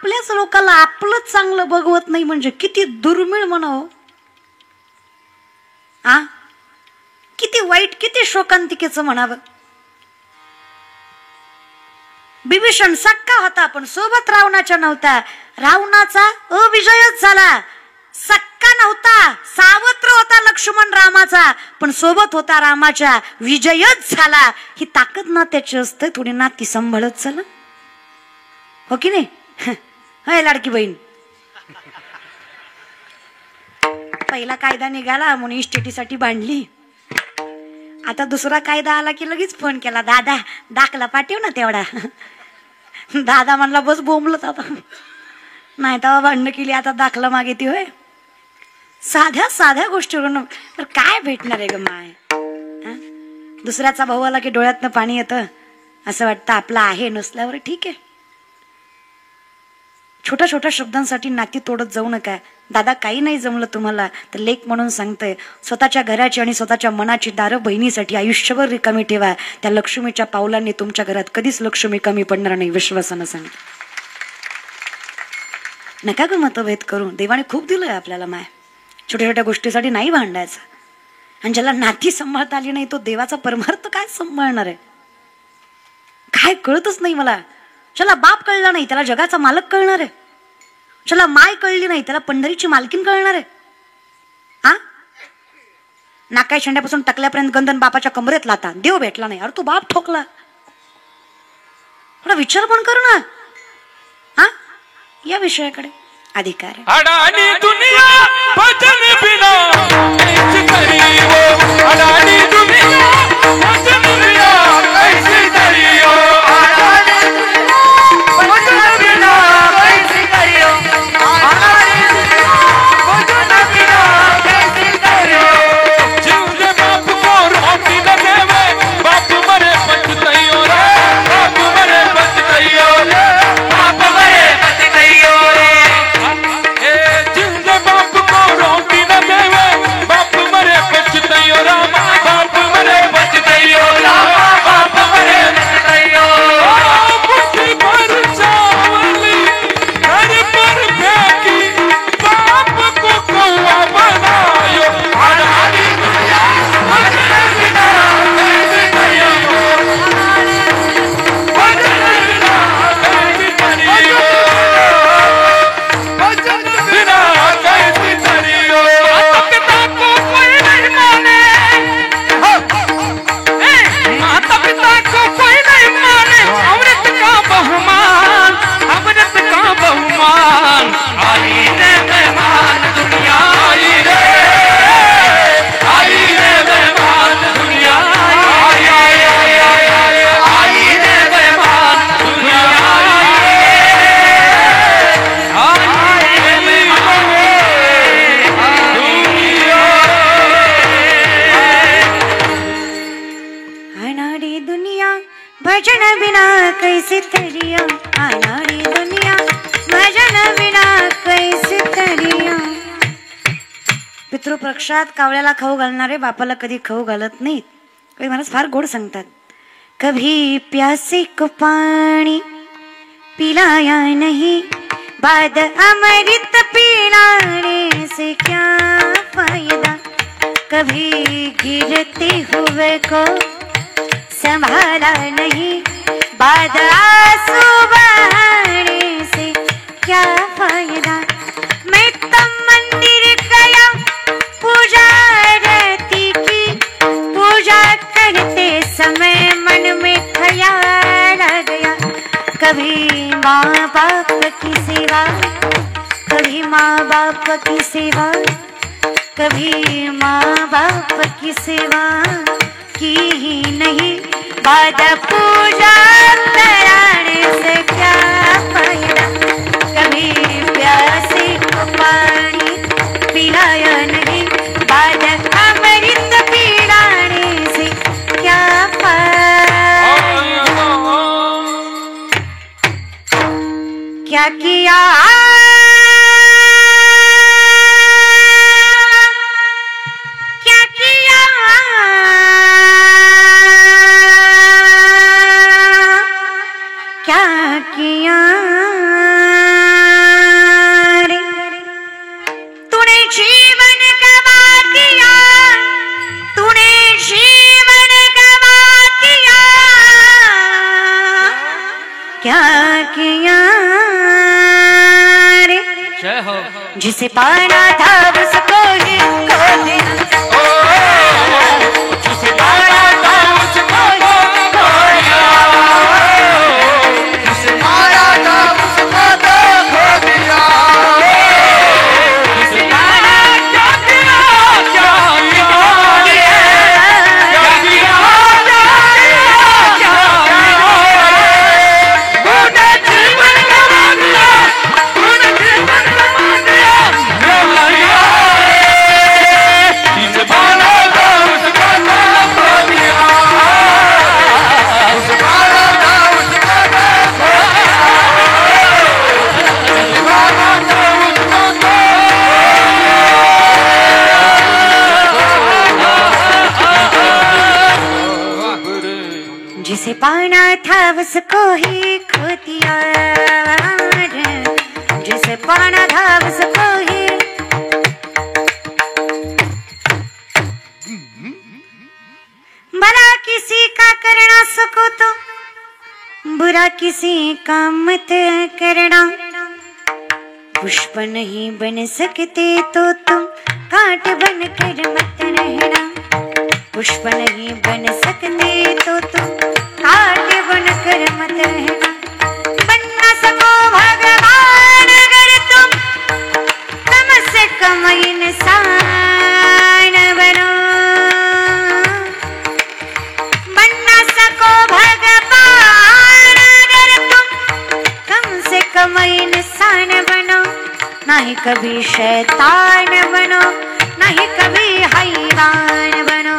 आपल्याच लोकांना आपलंच चांगलं बघवत नाही म्हणजे किती दुर्मिळ म्हणावं. किती वाईट, किती शोकांतिकेचं म्हणावं. बिभीषण सक्का होता पण सोबत रावणाच्या नव्हता. रावणाचा अविजयच झाला. सक्का नव्हता, सावत्र होता लक्ष्मण रामाचा, पण सोबत होता रामाच्या, विजयच झाला. ही ताकद नात्याची असते. थोडी नाती सांभाळत चला, हो की नाही? हाय लाडकी बहीण. पहिला कायदा निघाला म्हणून इस्टेटीसाठी भांडली. आता दुसरा कायदा आला की लगेच फोन केला, दादा दाखला पाठव ना तेवढा. दादा म्हणला बस बोंबलत आता, नाही तेव्हा भांडणं केली, आता दाखला मागिती होय. साध्या साध्या गोष्टीवरून तर काय भेटणार आहे ग माय? दुसऱ्याचा भाऊ आला की डोळ्यातनं पाणी येतं. असं वाटतं आपला आहे, नसल्यावर ठीक आहे. छोट्या छोट्या शब्दांसाठी नाती तोडत जाऊ नका. दादा काही नाही जमलं तुम्हाला तर लेक म्हणून सांगतोय, स्वतःच्या घराची आणि स्वतःच्या मनाची दारं बहिणीसाठी आयुष्यभर रिकामी ठेवा. त्या लक्ष्मीच्या पावलांनी तुमच्या घरात कधीच लक्ष्मी कमी पडणार नाही, विश्वासानं सांग. नका ग मतभेद करू. देवाने खूप दिलंय आपल्याला माय. छोट्या छोट्या गोष्टीसाठी नाही भांडायचं. आणि ज्याला नाती सांभाळता आली नाही तो देवाचा परमार्थ काय सांभाळणार आहे? काय कळतच नाही मला. ज्याला बाप कळला नाही त्याला जगाचा मालक कळणार आहे. ज्याला माय कळली नाही त्याला पंढरीची मालकीन कळणार आहे. नाकाय शेंड्यापासून टकल्यापर्यंत गंधन बापाच्या कमरेत लाता, देव भेटला नाही, अरे तू बाप ठोकला. थोडा विचार पण करू ना. या विषयाकडे अधिकार आहे. अडाणी दुनिया भजन बिना कैसी करी हो, अडाणी दुनिया भजन बिना कैसी करी हो, अडाणी दुनिया भजन बिना कैसी करी हो, अडाणी दुनिया भजन बिना कैसी करी हो. जिंदे बाप को रोटी न देवे, बाप मरे पछताइयो रे, बाप मरे पछताइयो रे, बाप मरे पछताइयो रे. जिंदे बाप को रोटी न देवे, बाप मरे पछताइयो रामा, बाप मरे पछताइयो रामा, बाप मरे पछताइयो. मुट्ठी भर चावली घर पर फेंकी, बाप को कौवा बनायो, अडाणी दुनिया भजन बिना कैसी करी हो, अडाणी भजन बिना कैसी करी हो, भजन बिना कैसी करी हो. माता पिता को कोई नहीं माने, माता पिता को कोई नहीं माने, अमृत का बहुमान, अमृत का बहुमान. आई रे मेहमान दुनिया, आई रे मेहमान दुनिया, आई रे मेहमान दुनिया, आई रे मेहमान अनाड़ी दुनिया भजन बिना कैसे तरिया, अनाड़ी दुनिया भजन बिना कैसे तरिया. पितृपक्षात कावळ्याला खाऊ घालणारे बापाला कधी खाऊ घालत नाहीत. काही महाराज फार गोड सांगतात. कभी प्यासे को पानी पिलाया नहीं, बाद अमृत पिलाने से क्या फायदा. कभी गिरते हुए को संभाला नहीं, बाद आंसू बहाने से क्या फायदा. मैं तो मंदिर गया पूजा आरती की, पूजा करते समय मन में ख्याल आ गया. कभी माँ बाप की सेवा, कभी माँ बाप की सेवा, कभी माँ बाप की सेवा की ही नहीं, बाद पूजा कराने से क्या फायदा. कभी प्यासे को पानी पिलाया नहीं, बाद अमृत पिलाने से क्या फायदा. क्या किया क्या किया दिया रे, जय हो जिसे पाना था उसको ही खो दिया, जिसे पाना था उसको ही खो दिया, जिसे पाया था उसको तो खो दिया, जिसे पाया क्या किया, क्या किया, क्या किया, क्या किया, तूने जीवन गवा दिया, तूने जीवन गवा दिया, जिसे पाया था उसको तो खो दिया, जिसे पाया था उसको तो खो दिया, जिसे पाया था उसको तो जिसे पाना था उसको ही खो दिया रे, जिसे पाना था उसको ही। भला किसी का करना सको तो बुरा किसी का मत करना, पुष्प नहीं बन सकते तो तुम कांट बन कर मत रहना, पुष्प नहीं बन सकते तो तुम कांट बन कर मत रहना, बन न सको भगवान अगर तुम कम से कम इंसान बनो, बन न सको भगवान अगर तुम कम से कम इंसान बनो, नहीं कभी शैतान बनो, नहीं कभी हैवान बनो,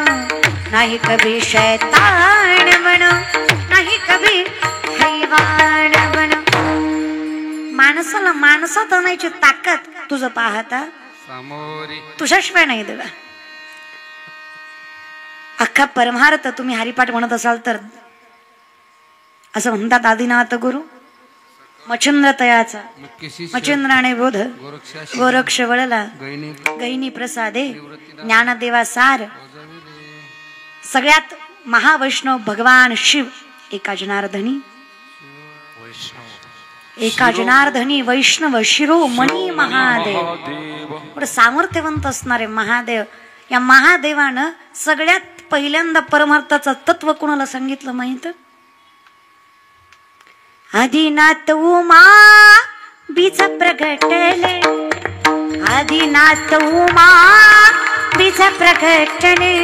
नहीं कभी शैतान बनो, नहीं कभी हैवान बनो. माणसाला माणसात आणायची ताकद तुझं पाहता समोरी तुझ्याशिवाय नाही देवा. अख्खा परमार्थ तुम्ही हरिपाठ म्हणत असाल तर असं म्हणतात आदिनाथ गुरु मच्छिंद्र तयाचा मच्छिंद्राने बोध गोरक्ष वळला गैनी प्रसादे ज्ञानदेवा सार. सगळ्यात महावैष्णव भगवान शिव एका जनार्दनी, एका जनार्दनी वैष्णव शिरोमणी महादेव. एवढं सामर्थ्यवंत असणारे महादेव. या महादेवानं सगळ्यात पहिल्यांदा परमार्थाचं तत्व कोणाला सांगितलं माहित? आदिनाथ उमा बीज प्रगटले, आदिनाथ उमा बीज प्रगटले,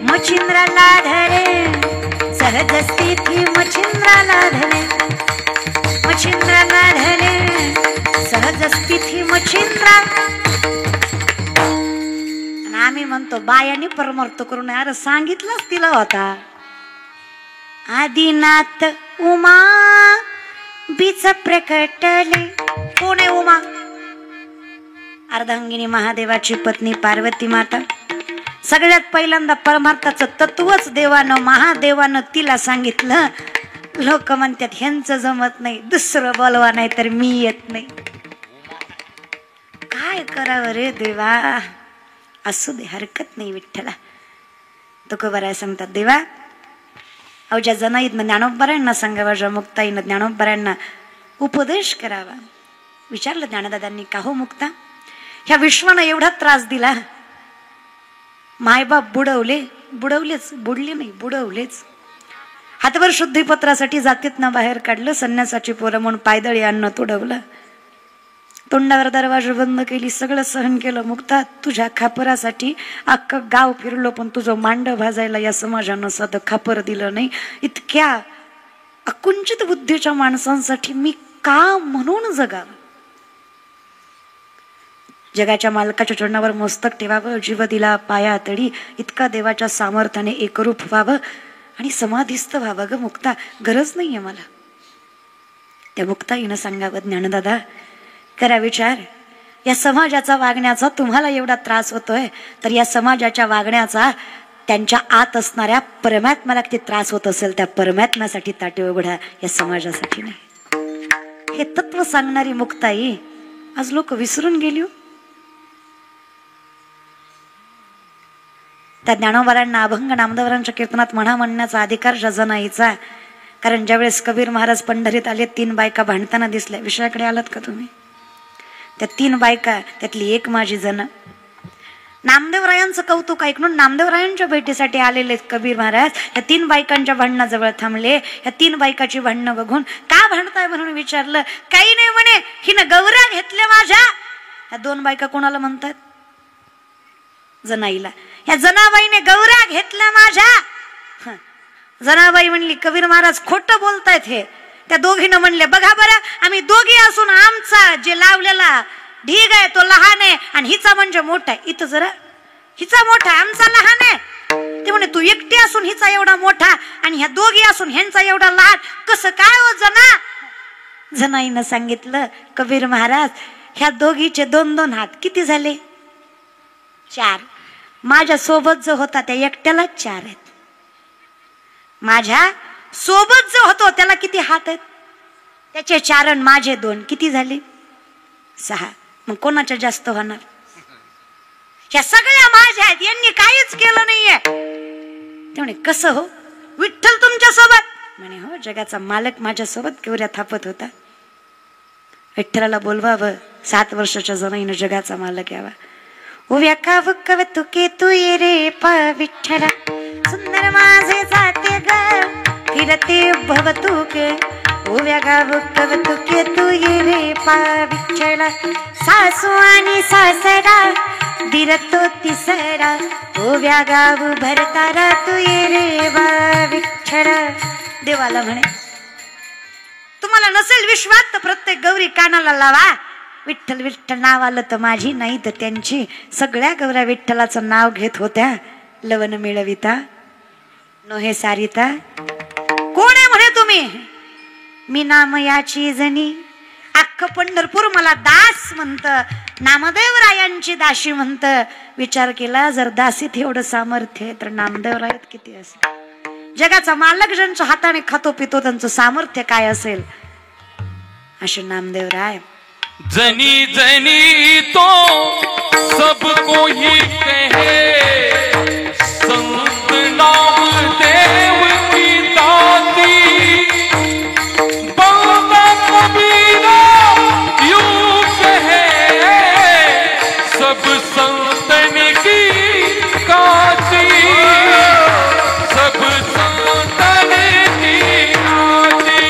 मच्छिंद्राला धरे सहज स्थिती, मच्छिंद्राला धरे, मच्छिंद्राला धरे सहज स्थिती मच्छिंद्रा. आणि आम्ही म्हणतो बायाने परमार्थ करून यार सांगितलंच तिला होता. आदिनाथ उमा बीज प्रकटले. कोण आहे उमा? अर्धांगिनी महादेवाची पत्नी पार्वती माता. सगळ्यात पहिल्यांदा परमार्थाचं तत्वच देवानं महादेवानं तिला सांगितलं. लोक म्हणतात ह्यांचं जमत नाही, दुसरं बोलवा नाही तर मी येत नाही. काय करावं रे देवा? असू दे, हरकत नाही विठ्ठला. तुकोबाराय सांगतात देवा अवज्या जनाईतनं ज्ञानोबरायांना सांगावा, ज्या मुक्ताईनं ज्ञानोबरायांना उपदेश करावा. विचारलं ज्ञानदादांनी का हो मुक्ता, ह्या विश्वानं एवढा त्रास दिला, मायबाप बुडवले, बुडवलेच, बुडले नाही बुडवलेच. हातवर शुद्धीपत्रासाठी जातीतनं बाहेर काढलं, संन्यासाची पोरं म्हणून पायदळी अन्न तुडवलं, तोंडावर दरवाजे बंद केली, सगळं सहन केलं. मुक्ता तुझ्या खापरासाठी अख्खं गाव फिरलो, पण तुझं मांड भाजायला या समाजानं साधं खापर दिलं नाही. इतक्या अकुंचित बुद्धीच्या माणसांसाठी मी का म्हणून जगावं? जगाच्या मालकाच्या चरणावर मस्तक ठेवावं, जीव दिला पाया तडी, इतका देवाच्या सामर्थ्याने एकरूप व्हावं आणि समाधिस्थ व्हावं. ग मुक्ता, गरज नाहीये मला. त्या मुक्ताईनं सांगावं ज्ञानदादा करा विचार. या समाजाचा वागण्याचा तुम्हाला एवढा त्रास होतोय, तर या समाजाच्या वागण्याचा त्यांच्या आत असणाऱ्या परमात्म्याला किती त्रास होत असेल, त्या परमात्म्यासाठी ताटी उघडा, या समाजासाठी नाही. हे तत्व सांगणारी मुक्ताई आज लोक विसरून गेली. त्या ज्ञानोबारांना अभंग नामदेवरांच्या कीर्तनात म्हणा म्हणण्याचा अधिकार जनाईचा. कारण ज्यावेळेस कबीर महाराज पंढरीत आले 3 बायका भांडताना दिसल्या. विषयाकडे आलात का तुम्ही? त्या 3 बायका त्यातली एक माझी जण. नामदेवरायांचं कौतुक ऐकून नामदेवरायांच्या भेटीसाठी आलेले कबीर महाराज या 3 बायकांच्या भांडणाजवळ थांबले. या 3 बायकाची भांडणं बघून का भांडताय म्हणून विचारलं. काही नाही म्हणे, हिनं गौऱ्या घेतल्या माझ्या. या 2 बायका कोणाला म्हणतात? जनाईला. या जनाबाईने गौऱ्या घेतल्या माझ्या. जनाबाई म्हणली कबीर महाराज खोटं बोलतायत हे. त्या दोघीनं म्हणले बघा बरं, आम्ही दोघी असून आमचा जे लावलेला ढीग आहे तो लहान आहे आणि हिचा म्हणजे मोठा आहे. इथं जरा हिचा मोठा आमचा लहान आहे. ते म्हणे तू एकटी असून हिचा एवढा मोठा आणि ह्या दोघी असून ह्यांचा एवढा लहान कसं काय हो जना? जनाईनं सांगितलं कबीर महाराज ह्या दोघीचे 2-2 हात किती झाले? 4. माझ्या सोबत जो होता त्या एकट्याला 4 आहेत. माझ्या सोबत जो होतो त्याला किती हात आहेत? त्याचे 4 आणि माझे 2 किती झाले? 6. मग कोणाच्या जास्त होणार? ह्या सगळ्या माझ्या आहेत, यांनी काहीच केलं नाहीये. ते म्हणे कसं हो? विठ्ठल तुमच्या सोबत? म्हणे हो, जगाचा मालक माझ्या सोबत गौऱ्या थापत होता. विठ्ठलाला बोलवावं. 7 वर्षाच्या जनाईनं जगाचा मालक यावा. उभ्या का बुक्कव तुके तू ये रे पा विठ्ठला, सुंदर माझे जाते ग फिरते भव तुके. उभ्या का बुक्कव तुके तू ये रे पा विठ्ठला, सासू आणि सासरा दिरतो तिसरा. उभ्या गाव भरतारा तू ये रे बा विठ्ठला. देवाला म्हणे तुम्हाला नसेल विश्वास तर प्रत्येक गौरी कानाला लावा. विठ्ठल विठ्ठल नाव आलं तर माझी नाही तर त्यांची. सगळ्या गौऱ्या विठ्ठलाचं नाव घेत होत्या. लवण मिळविता नोहे सारिता. कोण आहे म्हणे तुम्ही? मी नाम याची जणी. अख्खं पंढरपूर मला दास म्हणत, नामदेवरायांची दाशी म्हणत. विचार केला जर दासीत एवढं सामर्थ्य तर नामदेवरायात किती असेल? जगाचा मालक ज्यांच्या हाताने खातो पितो त्यांचं सामर्थ्य काय असेल? असे नामदेवराय. जनी जनी तो सबको ही कहे, संत नामदेव की दाती. बंदा कबीरा यूं कहे, सब संतन की काती. सब संतन की काती.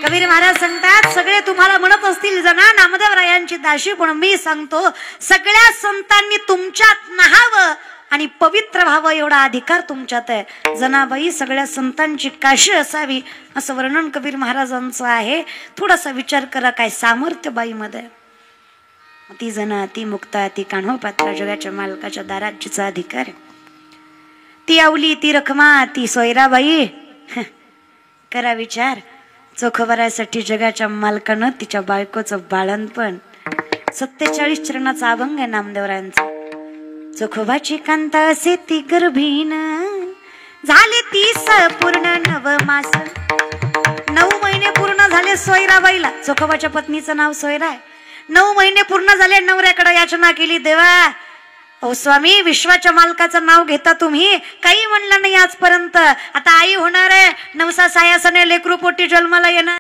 कबीर महाराज सांगतात सगळे तुम्हाला म्हणत असतील जना नामदेवरायांची दाशी, पण मी सांगतो सगळ्या संतांनी तुमच्यात नाहावं आणि पवित्र व्हावं एवढा अधिकार तुमच्यात आहे. जनाबाई सगळ्या संतांची काशी असावी असं वर्णन कबीर महाराजांचं आहे. थोडासा विचार करा काय सामर्थ्य बाईमध्ये. ती जना ती मुक्ता ती कान्होपात्रा जगाच्या मालकाच्या दारात जिचा अधिकार आहे. ती आवली ती रखमा ती सोयराबाई. करा विचार. चोखोबारासाठी जगाच्या मालकानं तिच्या बायकोचं बाळणपण. 47 चरणाचा अभंग आहे नामदेवरायांचा. चोखोबाची कांता असे ती गर्भीन, झाले 30 पूर्ण 9 मास. 9 महिने पूर्ण झाले सोयराबाईला. चोखोबाच्या पत्नीचं नाव सोयरा आहे. 9 महिने पूर्ण झाले. नवऱ्याकडे याचना केली, देवा ओ स्वामी विश्वाच्या मालकाचं नाव घेता तुम्ही, काही म्हणलं नाही आजपर्यंत. आता आई होणार आहे, नवसा सायासने लेकरू पोटी जन्माला येणार.